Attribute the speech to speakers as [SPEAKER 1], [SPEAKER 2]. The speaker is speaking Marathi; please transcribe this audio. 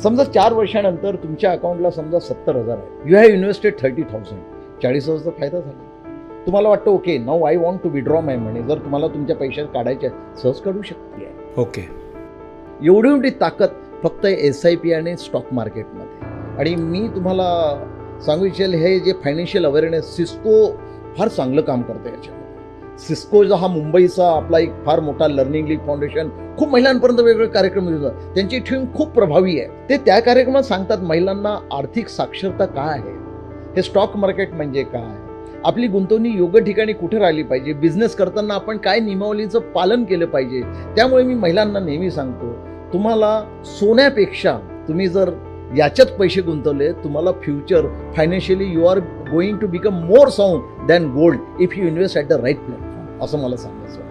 [SPEAKER 1] समजा 4 वर्षानंतर तुमच्या अकाउंटला समजा 70,000 आहे. You have invested 30,000. 40,000चा फायदा झाला. तुम्हाला वाटतं okay now I want to withdraw my money. जर तुम्हाला तुमच्या पैसे काढायचे सहज काढू शकते.
[SPEAKER 2] ओके.
[SPEAKER 1] एवढी मोठी ताकद फक्त SIP आणि स्टॉक मार्केटमध्ये. आणि मी तुम्हाला सांगू इच्छेल हे जे फायनान्शियल अवेअरनेस सिस्को फार चांगलं काम करतं याच्यामध्ये. सिस्को जो हा मुंबईचा आपला एक फार मोठा लर्निंग लीग फाउंडेशन खूप महिलांपर्यंत वेगवेगळे कार्यक्रम देतात. त्यांची टीम खूप प्रभावी आहे. ते त्या कार्यक्रमात सांगतात महिलांना आर्थिक साक्षरता काय आहे, हे स्टॉक मार्केट म्हणजे काय, आपली गुंतवणूक योग्य ठिकाणी कुठे राहिली पाहिजे, बिझनेस करताना आपण काय नियमावलीचं पालन केलं पाहिजे. त्यामुळे मी महिलांना नेहमी सांगतो तुम्हाला सोन्यापेक्षा तुम्ही जर याच्यात पैसे गुंतवले तुम्हाला future financially you are going to become more sound than gold if you invest at the right platform असं मला सांगायचं.